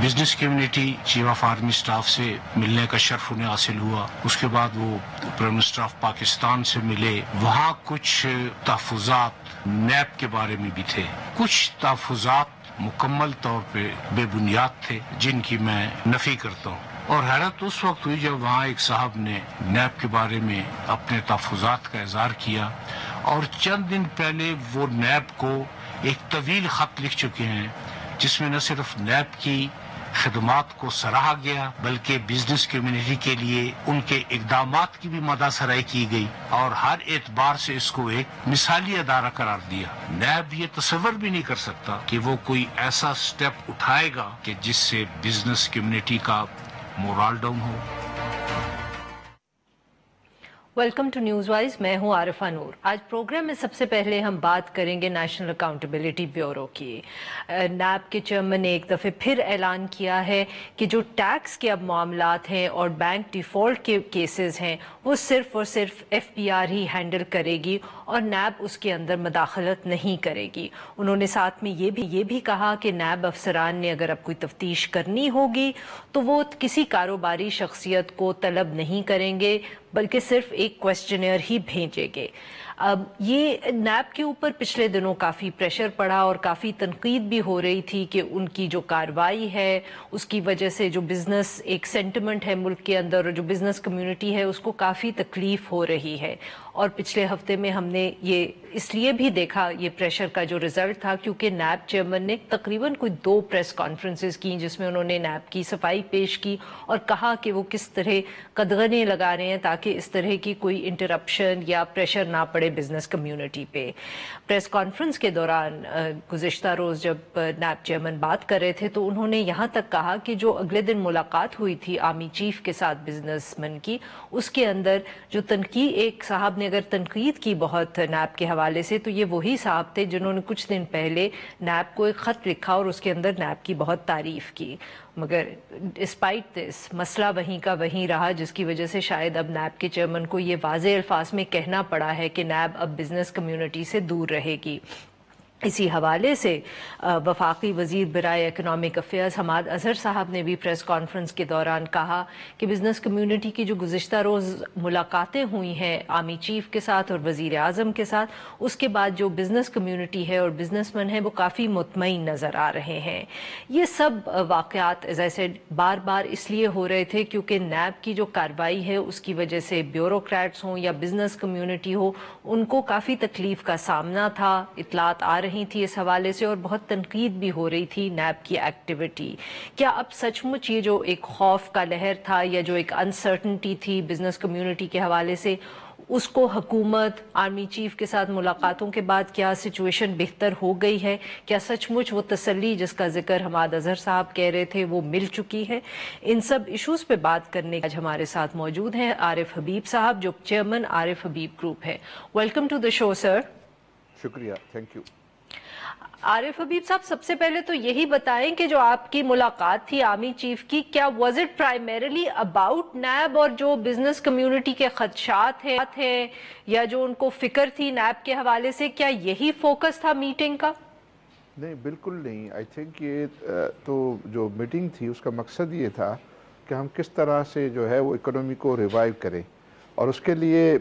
Business community chief of army staff سے ملنے کا شرف انہیں حاصل ہوا. اس کے بعد وہ پرائم منسٹر آف پاکستان سے ملے. وہاں کچھ تحفظات نیب کے بارے میں بھی تھے. کچھ تحفظات مکمل طور پہ بے بنیاد تھے جن کی میں نفی کرتا ہوں. اور حیرت اس وقت ہوئی جب وہاں ایک صاحب نے نیب کے بارے میں اپنے تحفظات کا اظہار کیا اور چند دن پہلے وہ نیب کو ایک طویل خط لکھ چکے ہیں جس میں نہ صرف نیب کی خدمات کو سراہا گیا بلکہ بزنس کمیونٹی کے لیے ان کے اقدامات کی بھی مدح سرائی کی گئی اور ہر اعتبار سے اس کو ایک مثالی ادارہ قرار دیا. نیب یہ تصور بھی نہیں کر سکتا کہ وہ کوئی ایسا سٹیپ اٹھائے گا کہ جس سے بزنس کمیونٹی کا مورال ڈاؤن ہو. Welcome to news wise. میں ہوں عارفہ نور. آج پروگرام میں سب سے پہلے ہم بات کریں گے نیشنل اکاؤنٹیبلٹی بیورو کی. نیب کے چیئرمین نے ایک دفعہ پھر اعلان کیا ہے کہ جو ٹیکس کے اب معاملات ہیں اور بینک ڈیفالٹ کے کیسز ہیں وہ صرف اور صرف ایف پی آر ہی ہینڈل کرے گی اور نیب اس کے اندر مداخلت نہیں کرے گی. انہوں نے ساتھ میں یہ بھی کہا کہ نیب افسران نے اگر اب کوئی تفتیش کرنی ہوگی تو وہ کسی کاروباری شخصیت کو طلب نہیں کریں گے بلکہ صرف ایک کویسچنئر ہی بھیجیں گے. اب یہ نیب کے اوپر پچھلے دنوں کافی پریشر پڑا اور کافی تنقید بھی ہو رہی تھی کہ ان کی جو کارروائی ہے اس کی وجہ سے جو بزنس ایک سینٹیمنٹ ہے ملک کے اندر اور جو بزنس کمیونٹی ہے اس کو کافی تکلیف ہو رہی ہے. اور پچھلے ہفتے میں ہم نے یہ اس لیے بھی دیکھا یہ پریشر کا جو رزلٹ تھا کیونکہ نیب چیئرمین نے تقریباً کوئی 2 پریس کانفرنسز کی جس میں انہوں نے نیب کی صفائی پیش کی اور کہا کہ وہ کس طرح قدغنیں لگا رہے ہیں تاکہ اس طرح کی کوئی انٹرپشن یا پریشر نہ پڑے بزنس کمیونٹی پہ. پریس کانفرنس کے دوران گزشتہ روز جب نیب چیئرمین بات کر رہے تھے تو انہوں نے یہاں تک کہا کہ جو اگلے دن ملاقات ہوئی تھی آرمی چیف کے ساتھ بزنس مین کی اس کے اندر جو تنقید ایک صاحب نے اگر تنقید کی بہت نیب کے حوالے سے تو یہ وہی صاحب تھے جنہوں نے کچھ دن پہلے نیب کو ایک خط لکھا اور اس کے اندر نیب کی بہت تعریف کی. مگر ڈسپائٹ دس مسئلہ وہیں کا وہیں رہا جس کی وجہ سے شاید اب نیب کے چیئرمین کو یہ واضح الفاظ میں کہنا پڑا ہے کہ نیب اب بزنس کمیونٹی سے دور رہے گی. اسی حوالے سے وفاقی وزیر برائے اکنامک افیئرز حماد اظہر صاحب نے بھی پریس کانفرنس کے دوران کہا کہ بزنس کمیونٹی کی جو گزشتہ روز ملاقاتیں ہوئی ہیں آرمی چیف کے ساتھ اور وزیر اعظم کے ساتھ اس کے بعد جو بزنس کمیونٹی ہے اور بزنس مین ہے وہ کافی مطمئن نظر آ رہے ہیں. یہ سب واقعات ایز آئی سیڈ بار بار اس لیے ہو رہے تھے کیونکہ نیب کی جو کارروائی ہے اس کی وجہ سے بیوروکریٹس ہوں یا بزنس کمیونٹی ہو ان کو کافی تکلیف کا سامنا تھا. اطلاعات آ رہی تھی اس حوالے سے اور بہت تنقید بھی ہو رہی تھی نیب کی ایکٹیویٹی. کیا اب سچ مچ یہ جو ایک خوف کا لہر تھا یا جو ایک انسرٹنٹی تھی بزنس کمیونٹی کے حوالے سے اس کو حکومت آرمی چیف کے ساتھ ملاقاتوں کے بعد کیا سچویشن بہتر ہو گئی ہے؟ کیا سچ مچ وہ تسلی جس کا ذکر حماد اظہر صاحب کہہ رہے تھے وہ مل چکی ہے؟ ان سب ایشوز پہ بات کرنے آج ہمارے ساتھ موجود ہیں عارف حبیب صاحب جو چیئرمین عارف حبیب گروپ ہے. ویلکم ٹو دا شو سر. شکریہ. Thank you. عارف حبیب صاحب سب سے پہلے تو یہی بتائیں کہ جو آپ کی ملاقات تھی آرمی چیف کی کیا was it primarily about NAB اور جو بزنس کمیونٹی کے خدشات ہیں یا جو ان کو فکر تھی نیب کے حوالے سے کیا یہی فوکس تھا میٹنگ کا؟ نہیں بالکل نہیں. آئی تھنک یہ تو جو میٹنگ تھی اس کا مقصد یہ تھا کہ ہم کس طرح سے جو ہے وہ اکنومی کو ریوائیو کریں اور اس کے لیے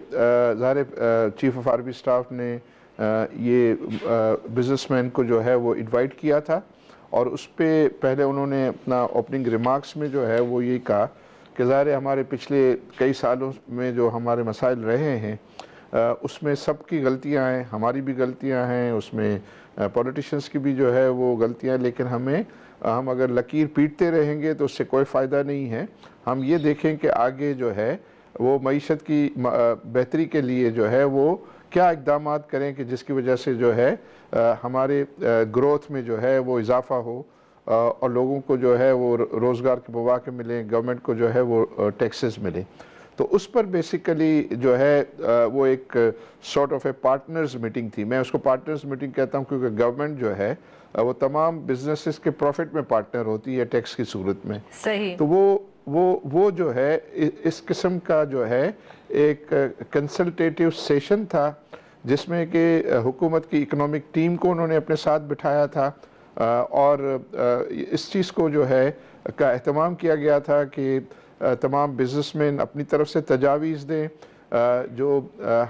ظاہر چیف آف آرمی اسٹاف نے یہ بزنس مین کو جو ہے وہ انوائٹ کیا تھا اور اس پہ پہلے انہوں نے اپنا اوپننگ ریمارکس میں جو ہے وہ یہ کہا کہ ظاہر ہمارے پچھلے کئی سالوں میں جو ہمارے مسائل رہے ہیں اس میں سب کی غلطیاں ہیں, ہماری بھی غلطیاں ہیں, اس میں پولیٹیشنز کی بھی جو ہے وہ غلطیاں, لیکن ہم اگر لکیر پیٹتے رہیں گے تو اس سے کوئی فائدہ نہیں ہے. ہم یہ دیکھیں کہ آگے جو ہے وہ معیشت کی بہتری کے لیے جو ہے وہ کیا اقدامات کریں کہ جس کی وجہ سے جو ہے ہمارے گروتھ میں جو ہے وہ اضافہ ہو اور لوگوں کو جو ہے وہ روزگار کے مواقع ملیں, گورنمنٹ کو جو ہے وہ ٹیکسز ملیں. تو اس پر بیسیکلی جو ہے وہ ایک sort of a partners meeting تھی. میں اس کو پارٹنرز میٹنگ کہتا ہوں کیونکہ گورنمنٹ جو ہے وہ تمام بزنسز کے پروفٹ میں پارٹنر ہوتی ہے ٹیکس کی صورت میں. صحیح. تو وہ جو ہے اس قسم کا جو ہے ایک کنسلٹیٹیو سیشن تھا جس میں کہ حکومت کی اکنامک ٹیم کو انہوں نے اپنے ساتھ بٹھایا تھا, اور اس چیز کو جو ہے کا اہتمام کیا گیا تھا کہ تمام بزنس مین اپنی طرف سے تجاویز دیں، جو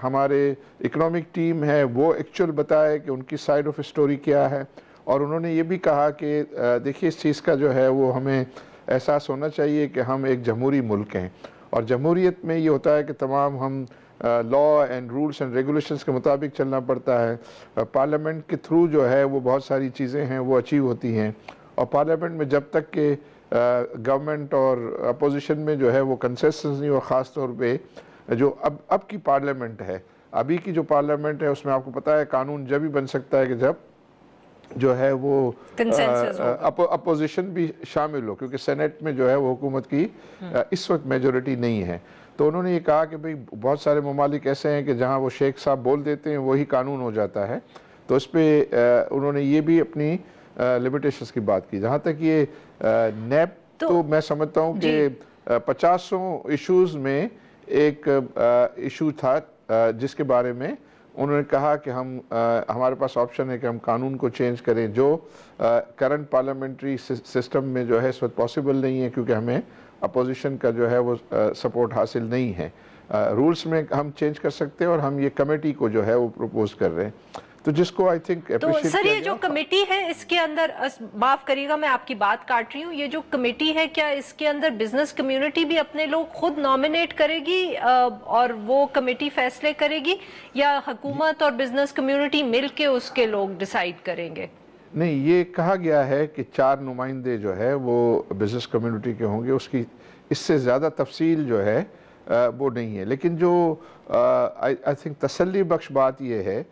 ہمارے اکنامک ٹیم ہے وہ ایکچول بتائے کہ ان کی سائیڈ آف اسٹوری کیا ہے، اور انہوں نے یہ بھی کہا کہ دیکھیے اس چیز کا جو ہے وہ ہمیں احساس ہونا چاہیے کہ ہم ایک جمہوری ملک ہیں، اور جمہوریت میں یہ ہوتا ہے کہ تمام ہم law and rules and regulations کے مطابق چلنا پڑتا ہے۔ پارلیمنٹ کے تھرو جو ہے وہ بہت ساری چیزیں ہیں وہ اچیو ہوتی ہیں، اور پارلیمنٹ میں جب تک کہ گورنمنٹ اور اپوزیشن میں جو ہے وہ کنسنسس نہیں، اور خاص طور پہ جو اب کی پارلیمنٹ ہے، ابھی کی جو پارلیمنٹ ہے اس میں آپ کو پتہ ہے قانون جب ہی بن سکتا ہے کہ جب جو ہے وہ اپوزیشن بھی شامل ہو، کیونکہ سینٹ میں جو ہے وہ حکومت کی اس وقت میجورٹی نہیں ہے۔ تو انہوں نے یہ کہا کہ بھئی بہت سارے ممالک ایسے ہیں کہ جہاں وہ شیخ صاحب بول دیتے ہیں وہی قانون ہو جاتا ہے، تو اس پہ انہوں نے یہ بھی اپنی لمیٹیشنز کی بات کی۔ جہاں تک یہ نیب، تو میں سمجھتا ہوں کہ 50 ایشوز میں ایک ایشو تھا جس کے بارے میں انہوں نے کہا کہ ہمارے پاس آپشن ہے کہ ہم قانون کو چینج کریں، جو کرنٹ پارلیمنٹری سسٹم میں جو ہے اس وقت پاسبل نہیں ہے، کیونکہ ہمیں اپوزیشن کا جو ہے وہ سپورٹ حاصل نہیں ہے۔ رولز میں ہم چینج کر سکتے ہیں، اور ہم یہ کمیٹی کو جو ہے وہ پروپوز کر رہے ہیں، تو جس کو آئی تھنک تو سر یہ جو کمیٹی ہے اس کے اندر، معاف کریے گا میں آپ کی بات کاٹ رہی ہوں، یہ جو کمیٹی ہے کیا اس کے اندر بزنس کمیونٹی بھی اپنے لوگ خود نامینیٹ کرے گی اور وہ کمیٹی فیصلے کرے گی، یا حکومت اور بزنس کمیونٹی مل کے اس کے لوگ ڈیسائیڈ کریں گے؟ نہیں، یہ کہا گیا ہے کہ 4 نمائندے جو ہے وہ بزنس کمیونٹی کے ہوں گے، اس کی اس سے زیادہ تفصیل جو ہے وہ نہیں ہے، لیکن جو آئی تھنک تسلی بخش بات یہ ہے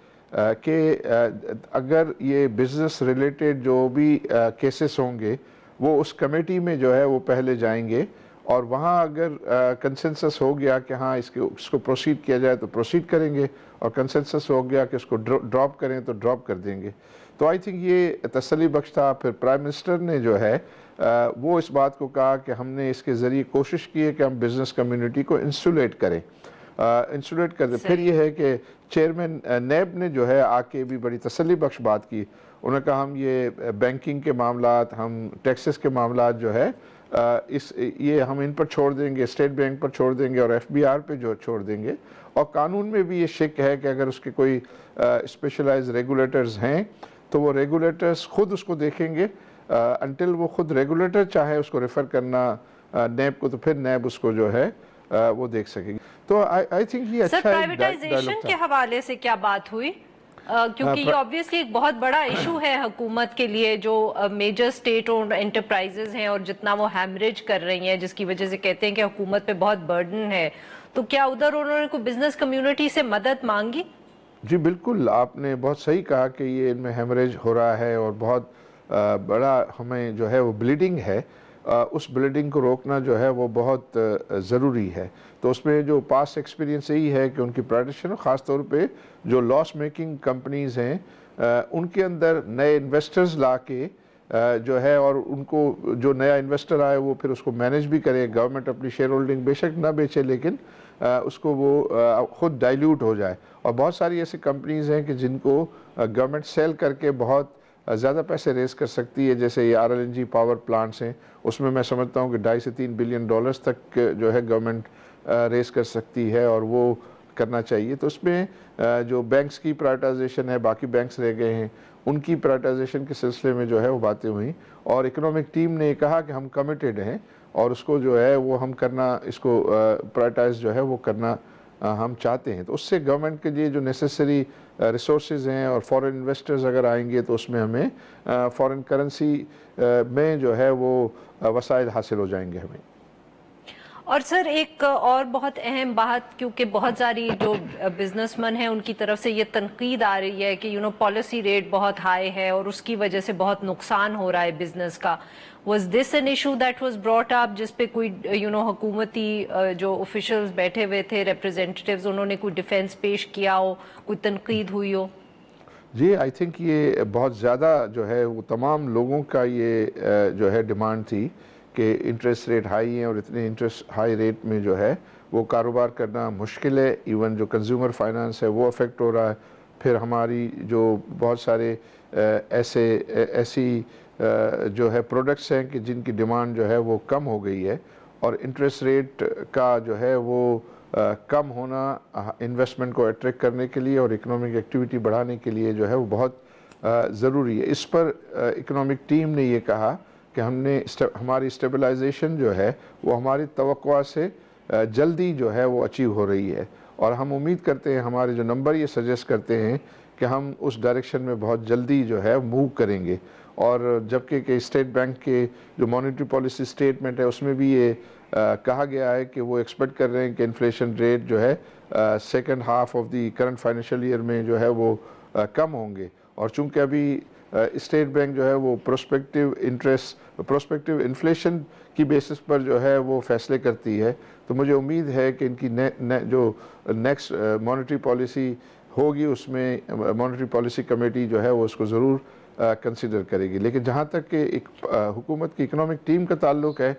کہ اگر یہ بزنس ریلیٹڈ جو بھی کیسز ہوں گے وہ اس کمیٹی میں جو ہے وہ پہلے جائیں گے، اور وہاں اگر کنسنسس ہو گیا کہ ہاں اس کو پروسیڈ کیا جائے تو پروسیڈ کریں گے، اور کنسنسس ہو گیا کہ اس کو ڈراپ کریں تو ڈراپ کر دیں گے۔ تو آئی تھنک یہ تسلی بخش تھا۔ پھر پرائم منسٹر نے جو ہے وہ اس بات کو کہا کہ ہم نے اس کے ذریعے کوشش کی ہے کہ ہم بزنس کمیونٹی کو انسولیٹ کریں، انسولیٹ کر دیں۔ پھر یہ ہے کہ چیئرمین نیب نے جو ہے آ کے بھی بڑی تسلی بخش بات کی، انہوں نے کہا ہم یہ بینکنگ کے معاملات، ہم ٹیکسز کے معاملات جو ہے یہ ہم ان پر چھوڑ دیں گے، اسٹیٹ بینک پر چھوڑ دیں گے، اور ایف بی آر پہ جو چھوڑ دیں گے، اور قانون میں بھی یہ شک ہے کہ اگر اس کے کوئی اسپیشلائز ریگولیٹرز ہیں تو وہ ریگولیٹرز خود اس کو دیکھیں گے، انٹل وہ خود ریگولیٹر چاہے اس کو ریفر کرنا نیب کو، تو پھر نیب اس کو جو ہے وہ دیکھ سکے گی۔ تو آئی تھنک یہ اچھا سر پرائیویٹائزیشن کے حوالے سے کیا بات ہوئی؟ کیونکہ یہ آبویسلی ایک بہت بڑا ایشو ہے حکومت کے لیے، جو میجر سٹیٹ اونڈ انٹرپرائزز ہیں اور جتنا وہ ہیمریج کر رہی ہیں، جس کی وجہ سے کہتے ہیں کہ حکومت پہ بہت برڈن ہے، تو کیا ادھر انہوں نے کوئی بزنس کمیونٹی سے مدد مانگی؟ جی بالکل، آپ نے بہت صحیح کہا کہ یہ ان میں ہیمریج ہو رہا ہے، اور بہت بڑا ہمیں جو ہے وہ بلیڈنگ ہے، اس بلیڈنگ کو روکنا جو ہے وہ بہت ضروری ہے۔ تو اس میں جو پاس ایکسپیرینس یہی ہے کہ ان کی پریڈیکشن، خاص طور پہ جو لاس میکنگ کمپنیز ہیں ان کے اندر نئے انویسٹرز لا کے جو ہے، اور ان کو جو نیا انویسٹر آئے وہ پھر اس کو مینیج بھی کرے، گورنمنٹ اپنی شیئر ہولڈنگ بے شک نہ بیچے لیکن اس کو وہ خود ڈائلیوٹ ہو جائے۔ اور بہت ساری ایسی کمپنیز ہیں کہ جن کو گورنمنٹ سیل کر کے بہت زیادہ پیسے ریز کر سکتی ہے، جیسے یہ RLNG پاور پلانٹس ہیں، اس میں سمجھتا ہوں کہ $2.5 سے $3 بلین تک جو ہے گورنمنٹ ریز کر سکتی ہے، اور وہ کرنا چاہیے۔ تو اس میں جو بینکس کی پرائیویٹائزیشن ہے، باقی بینکس رہ گئے ہیں، ان کی پرائیویٹائزیشن کے سلسلے میں جو ہے وہ باتیں ہوئیں، اور اکنامک ٹیم نے کہا کہ ہم کمیٹڈ ہیں، اور اس کو جو ہے وہ ہم کرنا، اس کو پرائیویٹائز جو ہے وہ کرنا ہم چاہتے ہیں۔ تو اس سے گورنمنٹ کے لیے جو نیسیسری ریسورسز ہیں، اور فورن انویسٹرز اگر آئیں گے تو اس میں ہمیں فورن کرنسی میں جو ہے وہ وسائل حاصل ہو جائیں گے ہمیں۔ اور سر ایک اور بہت اہم بات، کیونکہ بہت ساری جو بزنس مین ہیں ان کی طرف سے یہ تنقید آ رہی ہے کہ پالیسی ریٹ بہت ہائی ہے اور اس کی وجہ سے بہت نقصان ہو رہا ہے بزنس کا۔ Was this an issue that was brought up جس پہ کوئی حکومتی جو آفیشلز بیٹھے ہوئے تھے، ریپریزنٹیٹیوز، انہوں نے کوئی ڈیفینس پیش کیا ہو، کوئی تنقید ہوئی ہو؟ جی آئی تھنک یہ بہت زیادہ جو ہے وہ تمام لوگوں کا یہ جو ہے ڈیمانڈ تھی کہ انٹرسٹ ریٹ ہائی ہیں، اور اتنے انٹرسٹ ہائی ریٹ میں جو ہے وہ کاروبار کرنا مشکل ہے، ایون جو کنزیومر فائنانس ہے وہ افیکٹ ہو رہا ہے، پھر ہماری جو بہت سارے ایسی جو ہے پروڈکٹس ہیں کہ جن کی ڈیمانڈ جو ہے وہ کم ہو گئی ہے، اور انٹرسٹ ریٹ کا جو ہے وہ کم ہونا انویسٹمنٹ کو اٹریکٹ کرنے کے لیے اور اکنامک ایکٹیویٹی بڑھانے کے لیے جو ہے وہ بہت ضروری ہے۔ اس پر اکنامک ٹیم نے یہ کہا کہ ہماری اسٹیبلائزیشن جو ہے وہ ہماری توقع سے جلدی جو ہے وہ اچیو ہو رہی ہے، اور ہم امید کرتے ہیں، ہمارے جو نمبر یہ سجیسٹ کرتے ہیں کہ ہم اس ڈائریکشن میں بہت جلدی جو ہے موو کریں گے۔ اور جبکہ کہ اسٹیٹ بینک کے جو مانیٹری پالیسی سٹیٹمنٹ ہے اس میں بھی یہ کہا گیا ہے کہ وہ ایکسپیکٹ کر رہے ہیں کہ انفلیشن ریٹ جو ہے second half of the current financial year میں جو ہے وہ کم ہوں گے، اور چونکہ ابھی اسٹیٹ بینک جو ہے وہ پروسپیکٹیو انفلیشن کی بیسس پر جو ہے وہ فیصلے کرتی ہے، تو مجھے امید ہے کہ ان کی جو نیکسٹ مانیٹری پالیسی ہوگی اس میں مانیٹری پالیسی کمیٹی جو ہے وہ اس کو ضرور کنسیڈر کرے گی۔ لیکن جہاں تک کہ حکومت کی اکنامک ٹیم کا تعلق ہے،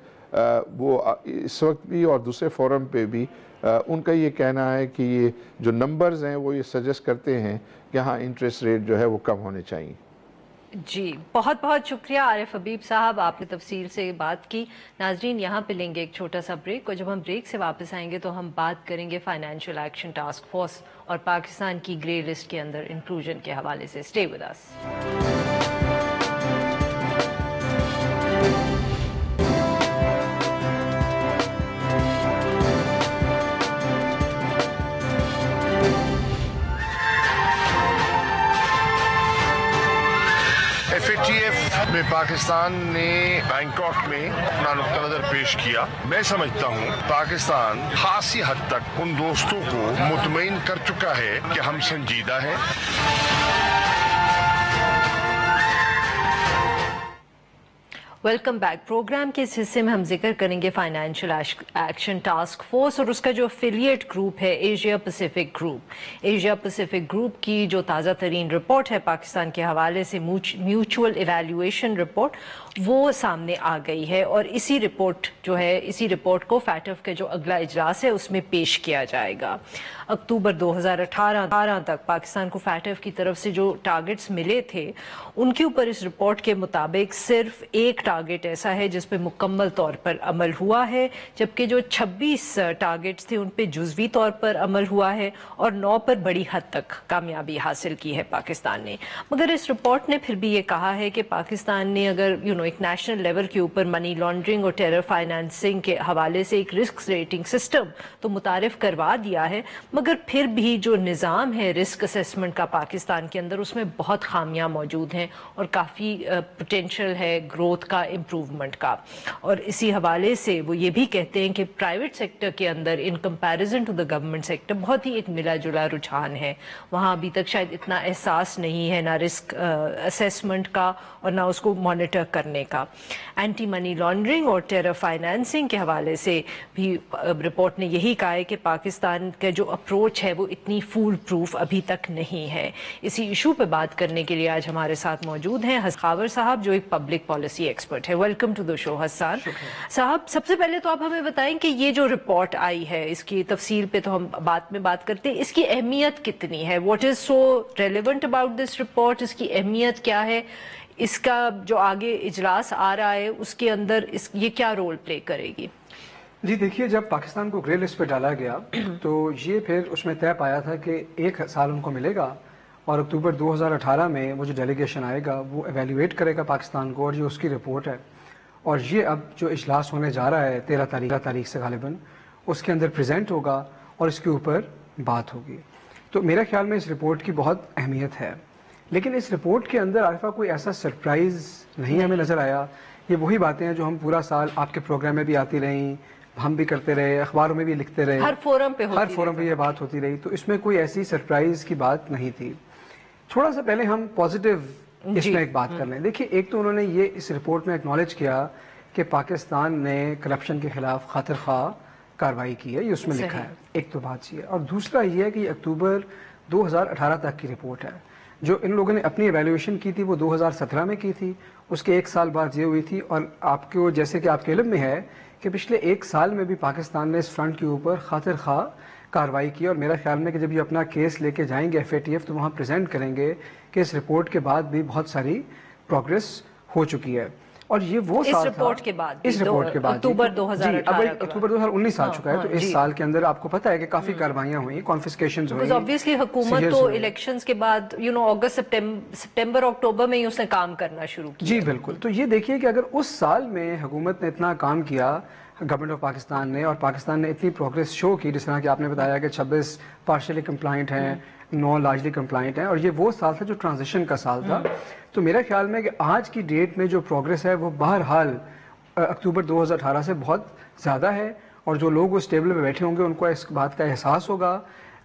وہ اس وقت بھی اور دوسرے فورم پہ بھی ان کا یہ کہنا ہے کہ یہ جو نمبرز ہیں وہ یہ سجیسٹ کرتے ہیں کہ ہاں انٹرسٹ ریٹ جو ہے وہ کم ہونے چاہیے۔ جی بہت بہت شکریہ عارف حبیب صاحب، آپ نے تفصیل سے بات کی۔ ناظرین یہاں پہ لیں گے ایک چھوٹا سا بریک، اور جب ہم بریک سے واپس آئیں گے تو ہم بات کریں گے فائنینشیل ایکشن ٹاسک فورس اور پاکستان کی گرے لسٹ کے اندر انکلوژن کے حوالے سے۔ Stay with us. FATF میں پاکستان نے بینکاک میں اپنا نقطہ نظر پیش کیا۔ میں سمجھتا ہوں پاکستان خاصی حد تک ان دوستوں کو مطمئن کر چکا ہے کہ ہم سنجیدہ ہیں۔ Welcome back. پروگرام کے اس حصے میں ہم ذکر کریں گے فائنینشیل ایکشن ٹاسک فورس اور اس کا جو افیلیٹ گروپ ہے Asia Pacific group. Asia Pacific group کی جو تازہ ترین رپورٹ ہے پاکستان کے حوالے سے، میوچول ایویلویشن رپورٹ، وہ سامنے آ گئی ہے، اور اسی رپورٹ کو فیٹف کے جو اگلا اجلاس ہے اس میں پیش کیا جائے گا۔ اکتوبر 2018 تک پاکستان کو فیٹف کی طرف سے جو ٹارگٹس ملے تھے ان کے اوپر اس رپورٹ کے مطابق صرف ایک ٹارگٹ ایسا ہے جس پہ مکمل طور پر عمل ہوا ہے، جبکہ جو 26 ٹارگٹس تھے ان پہ جزوی طور پر عمل ہوا ہے، اور 9 پر بڑی حد تک کامیابی حاصل کی ہے پاکستان نے۔ مگر اس رپورٹ نے پھر بھی یہ کہا ہے کہ پاکستان نے اگر ایک نیشنل لیول کے اوپر منی لانڈرنگ اور ٹیرر فائنانسنگ کے حوالے سے ایک رسک ریٹنگ سسٹم تو متعارف کروا دیا ہے، مگر پھر بھی جو نظام ہے رسک اسیسمنٹ کا پاکستان کے اندر اس میں بہت خامیاں موجود ہیں اور کافی پوٹینشیل ہے گروتھ کا، امپروومنٹ کا۔ اور اسی حوالے سے وہ یہ بھی کہتے ہیں کہ پرائیویٹ سیکٹر کے اندر in comparison to the government sector بہت ہی ایک ملا جلا رجحان ہے، وہاں ابھی تک شاید اتنا احساس نہیں ہے نہ رسک اسیسمنٹ کا اور نہ اس کو مانیٹر کرنے کا۔ اینٹی منی لانڈرنگ اور ٹیرر فائنانسنگ کے حوالے سے بھی رپورٹ نے یہی کہا ہے کہ پاکستان کا جو اپروچ ہے وہ اتنی فول پروف ابھی تک نہیں ہے۔ اسی ایشو پہ بات کرنے کے لیے آج ہمارے ساتھ موجود ہیں حسن خاور صاحب جو ایک پبلک پالیسی ایکسپرٹ ہے۔ ویلکم ٹو دا شو حسن صاحب۔ سب سے پہلے تو آپ ہمیں بتائیں کہ یہ جو رپورٹ آئی ہے اس کی تفصیل پہ تو ہم بعد میں بات کرتے ہیں، اس کی اہمیت کتنی ہے؟ What is so relevant about this report? اس کی اہمیت کیا ہے؟ اس کا جو آگے اجلاس آ رہا ہے اس کے اندر یہ کیا رول پلے کرے گی؟ جی دیکھیے، جب پاکستان کو گرے لسٹ پہ ڈالا گیا تو یہ پھر اس میں طے پایا تھا کہ 1 سال ان کو ملے گا، اور اکتوبر 2018 میں وہ جو ڈیلیگیشن آئے گا وہ ایویلیویٹ کرے گا پاکستان کو، اور یہ اس کی رپورٹ ہے۔ اور یہ اب جو اجلاس ہونے جا رہا ہے 13 تاریخ سے غالباً، اس کے اندر پریزنٹ ہوگا اور اس کے اوپر بات ہوگی۔ تو میرے خیال میں اس رپورٹ کی بہت اہمیت ہے، لیکن اس رپورٹ کے اندر عارفہ کوئی ایسا سرپرائز نہیں ہمیں نظر آیا۔ یہ وہی باتیں ہیں جو ہم پورا سال آپ کے پروگرام میں بھی آتی رہیں، ہم بھی کرتے رہے، اخباروں میں بھی لکھتے رہے، ہر فورم پہ یہ بات ہوتی رہی، تو اس میں کوئی ایسی سرپرائز کی بات نہیں تھی۔ تھوڑا سا پہلے ہم پازیٹیو اس میں ایک بات کر لیں۔ دیکھیے، ایک تو انہوں نے یہ اس رپورٹ میں اکنالج کیا کہ پاکستان نے کرپشن کے خلاف خاطر خواہ کارروائی کی ہے، یہ اس میں لکھا ہے، ایک تو بات یہ ہے۔ اور دوسرا یہ ہے کہ یہ اکتوبر 2018 تک کی رپورٹ ہے۔ جو ان لوگوں نے اپنی ایویلیویشن کی تھی وہ 2017 میں کی تھی، اس کے 1 سال بعد یہ ہوئی تھی۔ اور آپ کو جیسے کہ آپ کے علم میں ہے کہ پچھلے 1 سال میں بھی پاکستان نے اس فرنٹ کے اوپر خاطر خواہ कार्रवाई की, और मेरा ख्याल में कि जब ये अपना केस लेके जाएंगे FATF तो वहाँ प्रेजेंट करेंगे कि इस रिपोर्ट के बाद भी बहुत सारी प्रोग्रेस हो चुकी है। और ये वो साल था, इस रिपोर्ट के बाद अक्टूबर 2018 अक्टूबर 2019 आ चुका है, तो इस साल के अंदर आपको पता है कि काफी कार्रवाइयां हुई, कॉन्फिस्केशंस हुई। ऑब्वियसली हुकूमत तो इलेक्शंस के बाद अगस्त सितंबर अक्टूबर में ही उसने काम करना शुरू किया। जी बिल्कुल। तो ये देखिए कि अगर उस साल में हुकूमत ने इतना काम किया, गवर्नमेंट ऑफ पाकिस्तान ने, और पाकिस्तान ने इतनी प्रोग्रेस शो की, जिस तरह कि आपने बताया कि 26 पार्शियली कंप्लाइंट हैं, 9 लार्जली कंप्लाइंट हैं, और ये वो साल था जो ट्रांजिशन का साल था। तो मेरा ख्याल में कि आज की डेट में जो प्रोग्रेस है वो बहरहाल अक्टूबर 2018 से बहुत ज़्यादा है, और जो लोग उस टेबल पे बैठे होंगे उनको इस बात का एहसास होगा,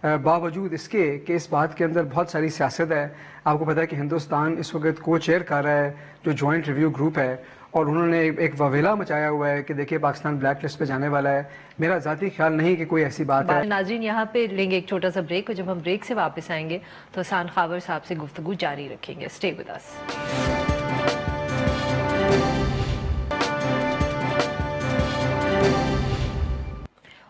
बावजूद इसके कि इस बात के अंदर बहुत सारी सियासत है। आपको पता है कि हिंदुस्तान इस वक्त को चेयर कर रहा है जो जॉइंट रिव्यू ग्रुप है, और उन्होंने एक ववेला मचाया हुआ है कि देखिए पाकिस्तान ब्लैक लिस्ट पे जाने वाला है। मेरा ज़ाती ख्याल नहीं कि कोई ऐसी बात है। नाज़रीन, यहाँ पे लेंगे एक छोटा सा ब्रेक, और जब हम ब्रेक से वापस आएंगे तो हसन खावर साहब से गुफ्तगू जारी रखेंगे। Stay with us.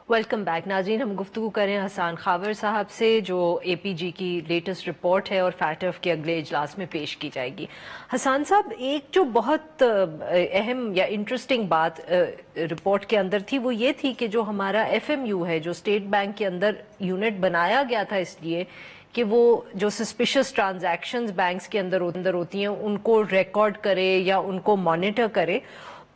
Welcome back नाज़रीन, हम गुफ्तगू करें हसन खावर साहब से जो APG की लेटेस्ट रिपोर्ट है और FATF के अगले इजलास में पेश की जाएगी। हसन साहब, एक जो बहुत अहम या इंटरेस्टिंग बात रिपोर्ट के अंदर थी वो ये थी कि जो हमारा FMU है, जो स्टेट बैंक के अंदर यूनिट बनाया गया था इसलिए कि वो जो सस्पिशियस ट्रांजैक्शंस बैंक्स के अंदर होती हैं उनको रिकॉर्ड करे या उनको मॉनिटर करे,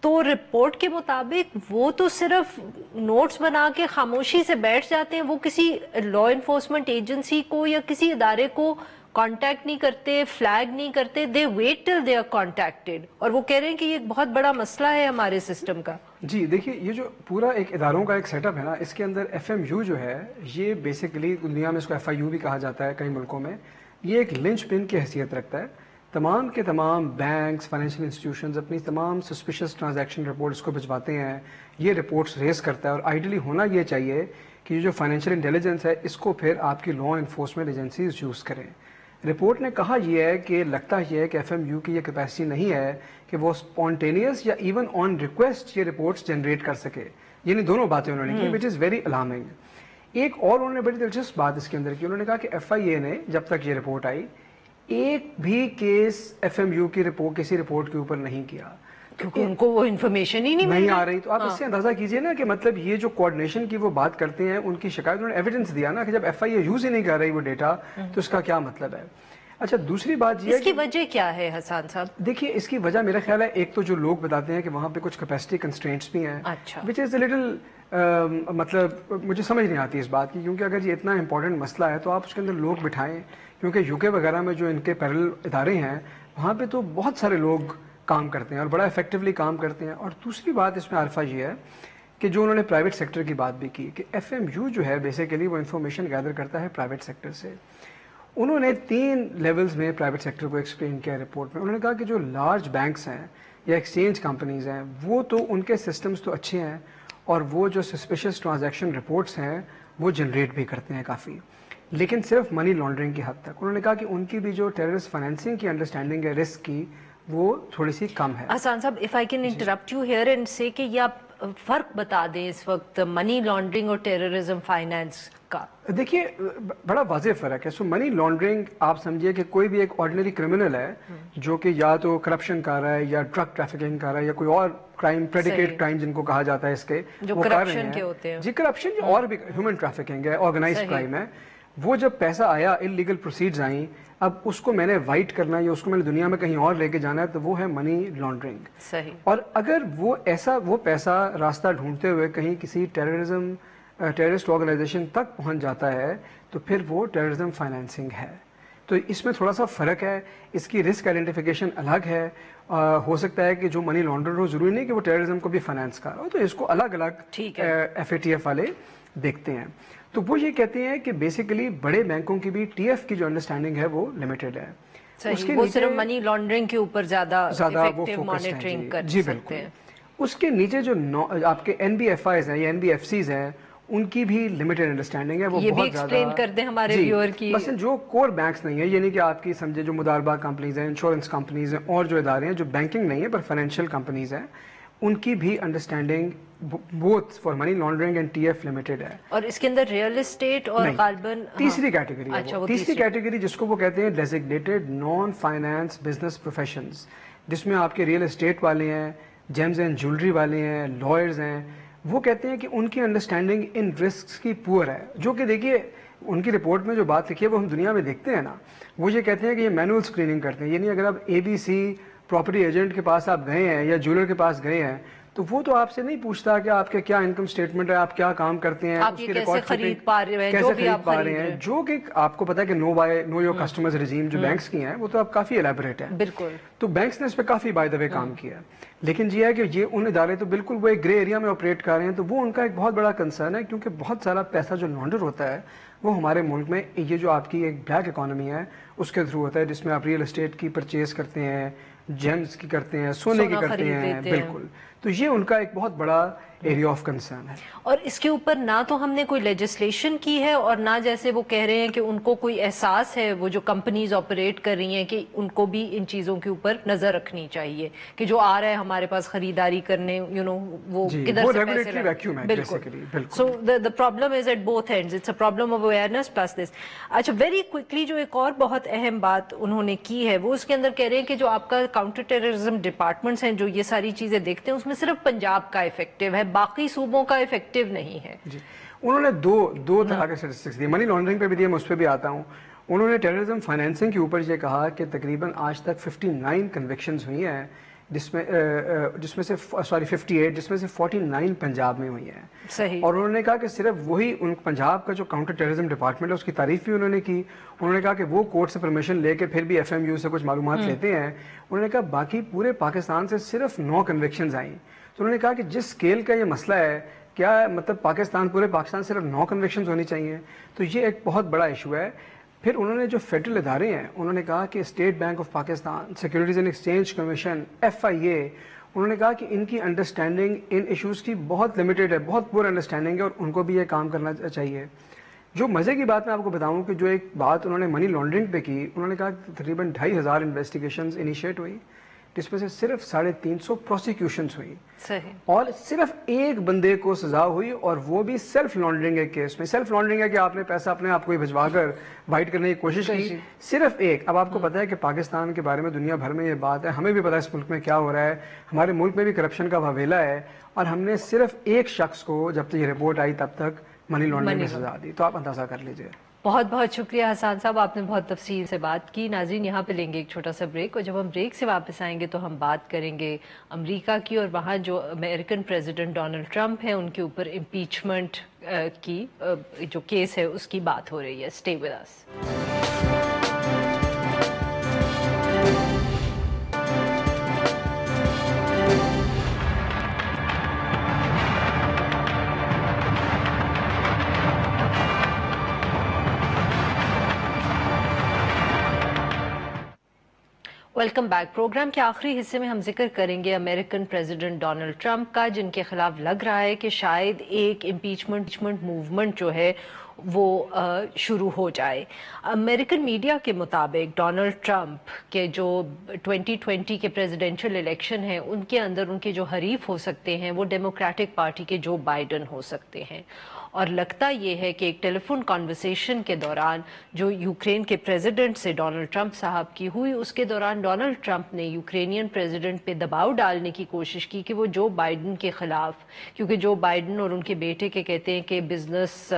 तो रिपोर्ट के मुताबिक वो तो सिर्फ नोट्स बना के खामोशी से बैठ जाते हैं, वो किसी लॉ इन्फोर्समेंट एजेंसी को या किसी इदारे को कांटेक्ट नहीं करते, फ्लैग नहीं करते, they wait till they are contacted, और वो कह रहे हैं कि ये एक बहुत बड़ा मसला है हमारे सिस्टम का। जी देखिए, ये जो पूरा एक इदारों का एक सेटअप है ना, इसके अंदर FMU जो है ये बेसिकली दुनिया में इसको FIU भी कहा जाता है कई मुल्कों में, ये एक लिंच पिन की हैसियत रखता है। तमाम के तमाम बैंक्स, फाइनेंशियल इंस्टीट्यूशंस अपनी तमाम सस्पिशियस ट्रांजैक्शन रिपोर्ट्स को भिजवाते हैं, ये रिपोर्ट्स रेस करता है, और आइडियली होना ये चाहिए कि जो फाइनेंशियल इंटेलिजेंस है इसको फिर आपकी लॉ इन्फोर्समेंट एजेंसीज यूज़ करें। रिपोर्ट ने कहा यह है कि लगता यह है कि FMU की ये कैपेसिटी नहीं है कि वो स्पॉन्टेनियस या इवन ऑन रिक्वेस्ट ये रिपोर्ट्स जनरेट कर सके। यानी दोनों बातें उन्होंने की, विच इज़ वेरी अलार्मिंग। एक और उन्होंने बड़ी दिलचस्प बात इसके अंदर की, उन्होंने कहा कि FIA ने जब तक ये रिपोर्ट आई एक भी केस FMU की रिपोर्ट किसी रिपोर्ट के ऊपर नहीं किया, क्योंकि उनको वो इन्फॉर्मेशन ही नहीं आ रही। तो आप इससे अंदाजा कीजिए ना कि मतलब ये जो कोऑर्डिनेशन की वो बात करते हैं, उनकी शिकायत उन्होंने एविडेंस दिया ना कि जब FIA यूज ही नहीं कर रही वो डेटा, तो इसका क्या मतलब है। अच्छा, दूसरी बात ये इसकी वजह क्या है हसन साहब? देखिए, इसकी वजह मेरा ख्याल है एक तो जो लोग बताते हैं कि वहाँ पे कुछ कैपेसिटी कंस्ट्रेंट्स भी हैं, अच्छा, विच इज़ अ लिटिल मतलब मुझे समझ नहीं आती इस बात की, क्योंकि अगर ये इतना इंपॉर्टेंट मसला है तो आप उसके अंदर लोग बिठाएं, क्योंकि UK वगैरह में जो इनके पैरेलल इदारे हैं वहाँ पे तो बहुत सारे लोग काम करते हैं और बड़ा इफेक्टिवली काम करते हैं। और दूसरी बात इसमें आरफा ये है कि जो उन्होंने प्राइवेट सेक्टर की बात भी की कि FMU जो है बेसिकली वो इन्फॉर्मेशन गैदर करता है प्राइवेट सेक्टर से। उन्होंने 3 लेवल्स में प्राइवेट सेक्टर को एक्सप्लेन किया रिपोर्ट में। उन्होंने कहा कि जो लार्ज बैंक्स हैं या एक्सचेंज कंपनीज हैं वो तो उनके सिस्टम्स तो अच्छे हैं और वो जो सस्पिशियस ट्रांजैक्शन रिपोर्ट्स हैं वो जनरेट भी करते हैं काफ़ी, लेकिन सिर्फ मनी लॉन्ड्रिंग की हद तक। उन्होंने कहा कि उनकी भी जो टेररिस्ट फाइनेंसिंग की अंडरस्टैंडिंग है रिस्क की वो थोड़ी सी कम है। हसन साहब, if I can interrupt you here and से कि ये आप फर्क बता दें इस वक्त मनी लॉन्ड्रिंग और टेररिज्म फाइनेंस का। देखिए, बड़ा वाज़ेह फ़र्क है। सो मनी लॉन्ड्रिंग आप समझिए कि कोई भी एक ऑर्डिनरी क्रिमिनल है जो कि या तो करप्शन कर रहा है या ड्रग ट्रैफिकिंग कर रहा है या कोई और क्राइम, प्रेडिकेट क्राइम जिनको कहा जाता है इसके, जो करप्शन के होते हैं। जी, करप्शन और भी ह्यूमन ट्रैफिकिंग है, ऑर्गेनाइज्ड क्राइम है। वो जब पैसा आया, इलीगल प्रोसीड्स आई, अब उसको मैंने वाइट करना है या उसको मैंने दुनिया में कहीं और लेके जाना है, तो वो है मनी लॉन्ड्रिंग। सही। और अगर वो पैसा रास्ता ढूंढते हुए कहीं किसी टेररिस्ट ऑर्गेनाइजेशन तक पहुंच जाता है तो फिर वो टेररिज्म फाइनेंसिंग है। तो इसमें थोड़ा सा फ़र्क है, इसकी रिस्क आइडेंटिफिकेशन अलग है। हो सकता है कि जो मनी लॉन्ड्रर हो, ज़रूरी नहीं कि वो टेररिज्म को भी फाइनेंस कर रहा हो, तो इसको अलग अलग FATF वाले देखते हैं। तो वो ये कहते हैं कि बेसिकली बड़े बैंकों की भी TF की जो अंडरस्टैंडिंग है वो लिमिटेड है। उसके वो सिर्फ मनी लॉन्ड्रिंग के ऊपर ज्यादा इफेक्टिव मॉनिटरिंग कर सकते हैं। उसके नीचे जो आपके NBFIs हैं या NBFCs हैं उनकी भी लिमिटेड अंडरस्टैंडिंग है। वो ये भी एक्सप्लेन कर दें हमारे व्यूअर की। बस जो कोर बैंक्स नहीं है, यानी कि आपकी समझे जो मुदारबा कंपनीज हैं, इंश्योरेंस कंपनीज हैं और जो इदारे हैं जो बैंकिंग नहीं है पर फाइनेंशियल कंपनीज हैं, उनकी भी understanding both for money laundering and TF limited है। और इसके अंदर रियल एस्टेट और गालबन तीसरी कैटेगरी है। अच्छा, वो तीसरी कैटेगरी जिसको वो कहते हैं designated non finance business professions, जिसमें आपके रियल एस्टेट वाले हैं, जेम्स एंड ज्वेलरी वाले हैं, लॉयर्स हैं। वो कहते हैं कि उनकी अंडरस्टैंडिंग इन रिस्क की पुअर है, जो कि देखिए उनकी रिपोर्ट में जो बात लिखी है वो हम दुनिया में देखते हैं ना। वो ये कहते हैं कि ये मैनुअल स्क्रीनिंग करते हैं, यानी अगर आप ABC प्रॉपर्टी एजेंट के पास आप गए हैं या ज्वेलर के पास गए हैं तो वो तो आपसे नहीं पूछता कि आपके क्या इनकम स्टेटमेंट है, आप क्या काम करते हैं, आप ये कैसे खरीद पा रहे हैं, कैसे खरीद पा रहे हैं, जो कि आपको पता है कि नो योर कस्टमर्स रिजीम जो बैंक्स की हैं वो तो आप काफी एलैबोरेट है। बिल्कुल। तो बैंक्स ने इस पर काफी बाय द वे काम किया, लेकिन ये है कि ये उन इदारे तो बिल्कुल वो एक ग्रे एरिया में ऑपरेट कर रहे हैं। तो वो उनका एक बहुत बड़ा कंसर्न है, क्योंकि बहुत सारा पैसा जो लॉन्डर होता है वो हमारे मुल्क में ये जो आपकी एक ब्लैक इकोनॉमी है उसके थ्रू होता है, जिसमें आप रियल एस्टेट की परचेज करते हैं, जेम्स की करते हैं, सोने की करते हैं। बिल्कुल। तो ये उनका एक बहुत बड़ा एरिया ऑफ कंसर्न है। और इसके ऊपर ना तो हमने कोई लेजिस्लेशन की है और ना जैसे वो कह रहे हैं कि उनको कोई एहसास है, वो जो कंपनीज ऑपरेट कर रही हैं, कि उनको भी इन चीजों के ऊपर नजर रखनी चाहिए कि जो आ रहा है हमारे पास खरीदारी करने, वो किधर से पैसे वैक्यूम है। बिल्कुल। So the problem is at both ends, it's a problem of awareness plus this. अच्छा, वेरी क्विकली जो एक और बहुत अहम बात उन्होंने की है वो उसके अंदर कह रहे हैं कि जो आपका काउंटर टेररिज्म डिपार्टमेंट्स हैं जो ये सारी चीजें देखते हैं उसमें सिर्फ पंजाब का इफेक्टिव है, बाकी सूबों का इफेक्टिव नहीं है। जी। उन्होंने दो तरह के स्टैटिस्टिक्स दिए, मनी लॉन्ड्रिंग पे भी दिए, मैं उस पर भी आता हूँ। उन्होंने टेररिज्म फाइनेंसिंग के ऊपर ये कहा कि तकरीबन आज तक 59 कन्विक्शंस हुई हैं, जिसमें से 58, जिसमें से 49 पंजाब में हुई हैं। सही। और उन्होंने कहा कि सिर्फ वही उन पंजाब का जो काउंटर टेररिज्म डिपार्टमेंट है उसकी तारीफ भी उन्होंने की। उन्होंने कहा कि वो कोर्ट से परमिशन लेके फिर भी FMU से कुछ मालूमात लेते हैं। उन्होंने कहा बाकी पूरे पाकिस्तान से सिर्फ 9 कन्विक्शंस आई। तो उन्होंने कहा कि जिस स्केल का ये मसला है, क्या मतलब पूरे पाकिस्तान सिर्फ 9 कन्विक्शंस होनी चाहिए, तो ये एक बहुत बड़ा इशू है। फिर उन्होंने जो फेडरल इदारे हैं, उन्होंने कहा कि state bank of Pakistan, securities and exchange commission, FIA, उन्होंने कहा कि इनकी अंडरस्टैंडिंग इन इश्यूज़ की बहुत लिमिटेड है, बहुत पुअर अंडरस्टैंडिंग है और उनको भी ये काम करना चाहिए। जो मज़े की बात मैं आपको बताऊं कि जो एक बात उन्होंने मनी लॉन्ड्रिंग पे की, उन्होंने कहा कि तकरीबन 2500 इन्वेस्टिगेशंस इनिशिएट हुई, जिसमें से सिर्फ 350 प्रोसिक्यूशंस हुई। सही। और सिर्फ एक बंदे को सजा हुई, और वो भी सेल्फ लॉन्ड्रिंग के केस में। सेल्फ लॉन्ड्रिंग है कि आपने पैसा अपने आप को ही भिजवा कर वाइट करने की कोशिश की, सिर्फ एक। अब आपको पता है कि पाकिस्तान के बारे में दुनिया भर में ये बात है, हमें भी पता है इस मुल्क में क्या हो रहा है, हमारे मुल्क में भी करप्शन का वावेला है, और हमने सिर्फ एक शख्स को जब तक ये रिपोर्ट आई तब तक मनी लॉन्ड्रिंग में सजा दी। तो आप अंदाजा कर लीजिए। बहुत बहुत शुक्रिया हसन साहब, आपने बहुत तफसील से बात की। नाज़रीन, यहाँ पे लेंगे एक छोटा सा ब्रेक, और जब हम ब्रेक से वापस आएंगे तो हम बात करेंगे अमेरिका की, और वहाँ जो अमेरिकन प्रेसिडेंट डोनाल्ड ट्रंप हैं उनके ऊपर इम्पीचमेंट की जो केस है उसकी बात हो रही है। Stay with us. Welcome back. Programme के आखिरी हिस्से में हम जिक्र करेंगे अमेरिकन प्रेसिडेंट डोनाल्ड ट्रंप का, जिनके खिलाफ लग रहा है कि शायद एक इम्पीचमेंट मूवमेंट जो है वो शुरू हो जाए। अमेरिकन मीडिया के मुताबिक डोनाल्ड ट्रंप के जो 2020 के प्रेसिडेंशियल इलेक्शन है उनके अंदर उनके जो हरीफ हो सकते हैं वो डेमोक्रेटिक पार्टी के जो बाइडन हो सकते हैं। और लगता ये है कि एक टेलीफोन कॉन्वर्सेशन के दौरान जो यूक्रेन के प्रेसिडेंट से डोनाल्ड ट्रंप साहब की हुई, उसके दौरान डोनाल्ड ट्रंप ने यूक्रेनियन प्रेसिडेंट पे दबाव डालने की कोशिश की कि वो जो बाइडन के खिलाफ, क्योंकि जो बाइडन और उनके बेटे के कहते हैं कि बिजनेस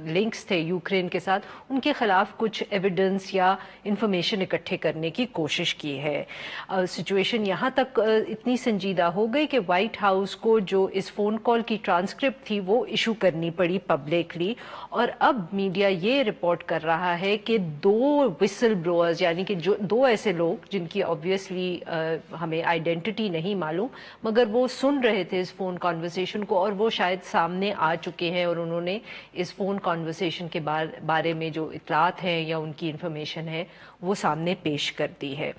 लिंक्स थे यूक्रेन के साथ, उनके खिलाफ कुछ एविडेंस या इंफॉर्मेशन इकट्ठे करने की कोशिश की है। सिचुएशन यहाँ तक इतनी संजीदा हो गई कि व्हाइट हाउस को जो इस फोन कॉल की ट्रांसक्रिप्ट थी वो इशू करनी पड़ी पब्लिकली। और अब मीडिया ये रिपोर्ट कर रहा है कि 2 विसल ब्लोअर्स, यानी कि जो 2 ऐसे लोग जिनकी ऑब्वियसली हमें आइडेंटिटी नहीं मालूम, मगर वो सुन रहे थे इस फोन कॉन्वर्सेशन को, और वो शायद सामने आ चुके हैं और उन्होंने इस फोन कॉन्वर्सेशन के बारे में जो इतलात हैं या उनकी इंफॉर्मेशन है वो सामने पेश कर दी है।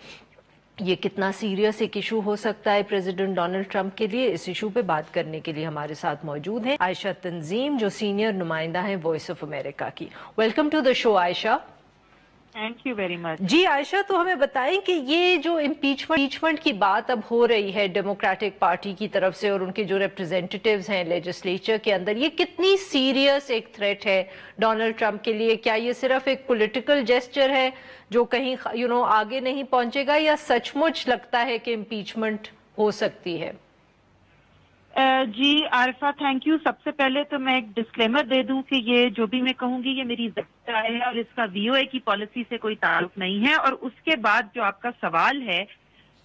ये कितना सीरियस एक इशू हो सकता है प्रेसिडेंट डोनाल्ड ट्रंप के लिए, इस इशू पे बात करने के लिए हमारे साथ मौजूद हैं आयशा तंजीम, जो सीनियर नुमाइंदा हैं वॉइस ऑफ अमेरिका की। Welcome to the show Ayesha. Thank you very much. जी आयशा, तो हमें बताएं कि ये जो इम्पीचमेंट की बात अब हो रही है डेमोक्रेटिक पार्टी की तरफ से और उनके जो रिप्रेजेंटेटिव्स हैं लेजिस्लेचर के अंदर, ये कितनी सीरियस एक थ्रेट है डोनाल्ड ट्रंप के लिए? क्या ये सिर्फ एक पॉलिटिकल जेस्चर है जो कहीं आगे नहीं पहुंचेगा, या सचमुच लगता है कि इम्पीचमेंट हो सकती है? जी आरिफा, थैंक यू। सबसे पहले तो मैं एक डिस्क्लेमर दे दूं कि ये जो भी मैं कहूंगी ये मेरी राय है और इसका वीओए की पॉलिसी से कोई ताल्लुक नहीं है। और उसके बाद जो आपका सवाल है,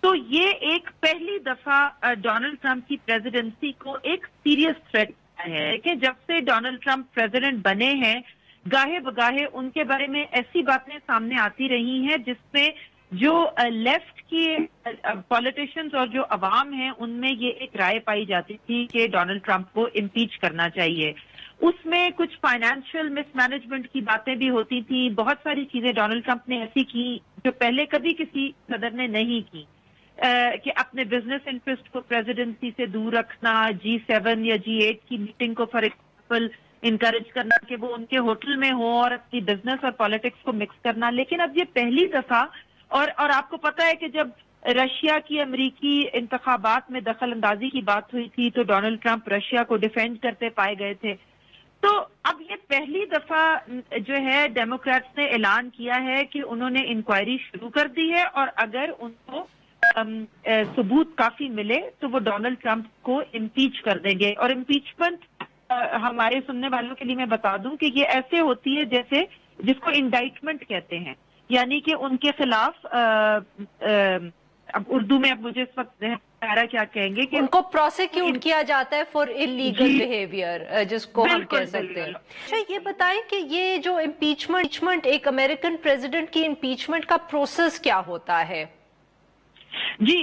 तो ये एक पहली दफा डोनाल्ड ट्रंप की प्रेसिडेंसी को एक सीरियस थ्रेट है। देखिए, जब से डोनाल्ड ट्रंप प्रेसिडेंट बने हैं, गाहे बगाहे उनके बारे में ऐसी बातें सामने आती रही हैं जिसमें जो लेफ्ट की पॉलिटिशियंस और जो अवाम है उनमें ये एक राय पाई जाती थी कि डोनाल्ड ट्रंप को इम्पीच करना चाहिए। उसमें कुछ फाइनेंशियल मिसमैनेजमेंट की बातें भी होती थी। बहुत सारी चीजें डोनाल्ड ट्रंप ने ऐसी की जो पहले कभी किसी सदर ने नहीं की, कि अपने बिजनेस इंटरेस्ट को प्रेसिडेंसी से दूर रखना, G7 या G8 की मीटिंग को फॉर एग्जाम्पल इनकरेज करना कि वो उनके होटल में हो और अपनी बिजनेस और पॉलिटिक्स को मिक्स करना। लेकिन अब ये पहली दफा, और आपको पता है कि जब रशिया की अमेरिकी इंतखाबात में दखल अंदाजी की बात हुई थी तो डोनाल्ड ट्रंप रशिया को डिफेंड करते पाए गए थे। तो अब ये पहली दफा जो है डेमोक्रेट्स ने ऐलान किया है कि उन्होंने इंक्वायरी शुरू कर दी है और अगर उनको सबूत काफी मिले तो वो डोनाल्ड ट्रंप को इम्पीच कर देंगे। और इम्पीचमेंट हमारे सुनने वालों के लिए मैं बता दूं कि ये ऐसे होती है जैसे जिसको इंडाइटमेंट कहते हैं, यानी कि उनके खिलाफ अब उर्दू में अब मुझे इस वक्त क्या कहेंगे कि उनको प्रोसिक्यूट किया जाता है फॉर इलीगल बिहेवियर, जिसको हम कह सकते हैं। अच्छा, ये बताएं कि ये जो इम्पीचमेंट एक अमेरिकन प्रेसिडेंट की इम्पीचमेंट का प्रोसेस क्या होता है? जी,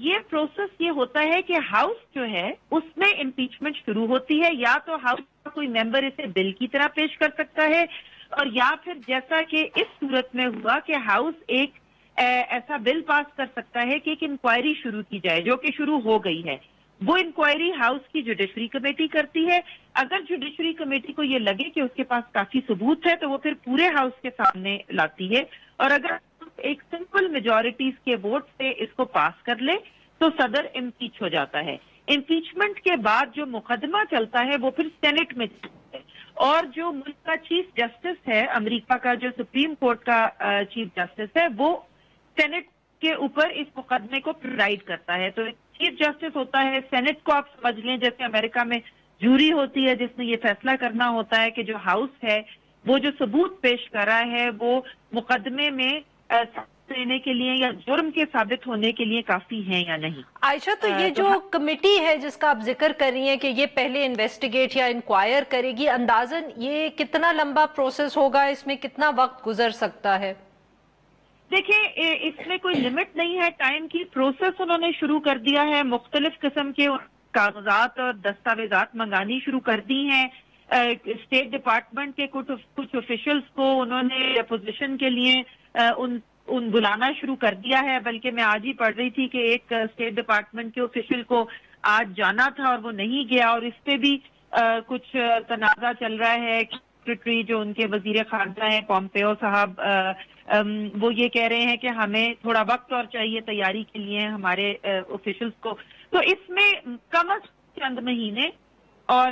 ये प्रोसेस ये होता है कि हाउस जो है उसमें इम्पीचमेंट शुरू होती है। या तो हाउस का कोई मेंबर इसे बिल की तरह पेश कर सकता है, और या फिर जैसा कि इस सूरत में हुआ कि हाउस एक ऐसा बिल पास कर सकता है कि एक इंक्वायरी शुरू की जाए, जो कि शुरू हो गई है। वो इंक्वायरी हाउस की जुडिशरी कमेटी करती है। अगर जुडिशरी कमेटी को ये लगे कि उसके पास काफी सबूत है तो वो फिर पूरे हाउस के सामने लाती है, और अगर एक सिंपल मेजॉरिटीज के वोट से इसको पास कर ले तो सदर इम्पीच हो जाता है। इम्पीचमेंट के बाद जो मुकदमा चलता है वो फिर सेनेट में चलता है, और जो मुल्क का चीफ जस्टिस है, अमेरिका का जो सुप्रीम कोर्ट का चीफ जस्टिस है, वो सेनेट के ऊपर इस मुकदमे को प्रिसाइड करता है। तो चीफ जस्टिस होता है, सेनेट को आप समझ लें जैसे अमेरिका में जूरी होती है जिसने ये फैसला करना होता है कि जो हाउस है वो जो सबूत पेश कर रहा है वो मुकदमे में देने के लिए या जुर्म के साबित होने के लिए काफी है या नहीं। आयशा, तो ये जो कमेटी है जिसका आप जिक्र कर रही हैं कि ये पहले इन्वेस्टिगेट या इंक्वायर करेगी, अंदाजन ये कितना लंबा प्रोसेस होगा? इसमें कितना वक्त गुजर सकता है? देखिए, इसमें कोई लिमिट नहीं है टाइम की। प्रोसेस उन्होंने शुरू कर दिया है, मुख्तलिफ किस्म के कागजात और दस्तावेजात मंगानी शुरू कर दी हैं। स्टेट डिपार्टमेंट के कुछ ऑफिशियल्स को उन्होंने डेपोजिशन के लिए उन बुलाना शुरू कर दिया है। बल्कि मैं आज ही पढ़ रही थी कि एक स्टेट डिपार्टमेंट के ऑफिशियल को आज जाना था और वो नहीं गया, और इस पे भी कुछ तनाजा चल रहा है। सेक्रेटरी जो उनके वजीर खारजा हैं पॉम्पेओ साहब, वो ये कह रहे हैं कि हमें थोड़ा वक्त और चाहिए तैयारी के लिए हमारे ऑफिशियल्स को। तो इसमें कम अज चंद महीने और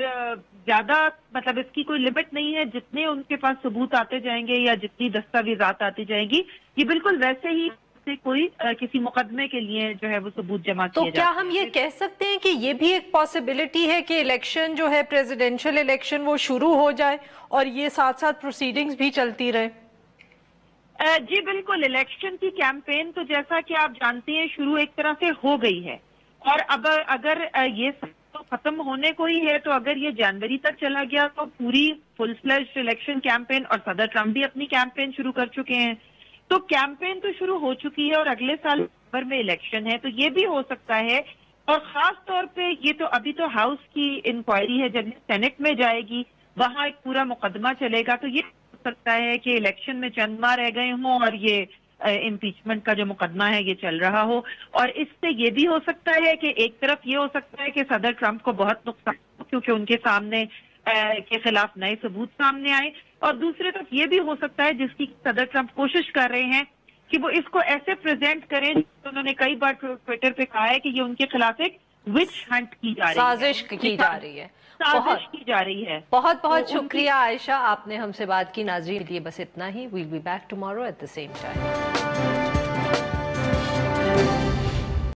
ज्यादा, मतलब इसकी कोई लिमिट नहीं है। जितने उनके पास सबूत आते जाएंगे या जितनी दस्तावेजात आती जाएंगी, ये बिल्कुल वैसे ही से कोई किसी मुकदमे के लिए जो है वो सबूत जमा किए। तो क्या हम ये कह सकते हैं कि ये भी एक पॉसिबिलिटी है कि इलेक्शन जो है प्रेसिडेंशियल इलेक्शन वो शुरू हो जाए और ये साथ साथ प्रोसीडिंग्स भी चलती रहे? जी बिल्कुल, इलेक्शन की कैंपेन तो जैसा कि आप जानते हैं शुरू एक तरह से हो गई है, और अब अगर ये तो खत्म होने को ही है, तो अगर ये जनवरी तक चला गया तो पूरी फुल फ्लेज्ड इलेक्शन कैंपेन, और सदर ट्रंप भी अपनी कैंपेन शुरू कर चुके हैं। तो कैंपेन तो शुरू हो चुकी है और अगले साल नवंबर में इलेक्शन है, तो ये भी हो सकता है। और खास तौर पे ये तो अभी तो हाउस की इंक्वायरी है, जब सेनेट में जाएगी वहां एक पूरा मुकदमा चलेगा, तो ये हो सकता है कि इलेक्शन में चंद माह रह गए हों और ये इम्पीचमेंट का जो मुकदमा है ये चल रहा हो। और इससे ये भी हो सकता है कि एक तरफ ये हो सकता है कि सदर ट्रंप को बहुत नुकसान हो, क्योंकि उनके सामने के खिलाफ नए सबूत सामने आए, और दूसरी तरफ ये भी हो सकता है जिसकी सदर ट्रंप कोशिश कर रहे हैं कि वो इसको ऐसे प्रेजेंट करें, उन्होंने कई बार ट्विटर पे कहा है कि ये उनके खिलाफ एक विच हंट की जा रही है, साजिश की जा रही है, साजिश की जा रही है। बहुत बहुत शुक्रिया आयशा, आपने हमसे बात की। नाज़रीन के लिए बस इतना ही। We'll be back tomorrow at the same time.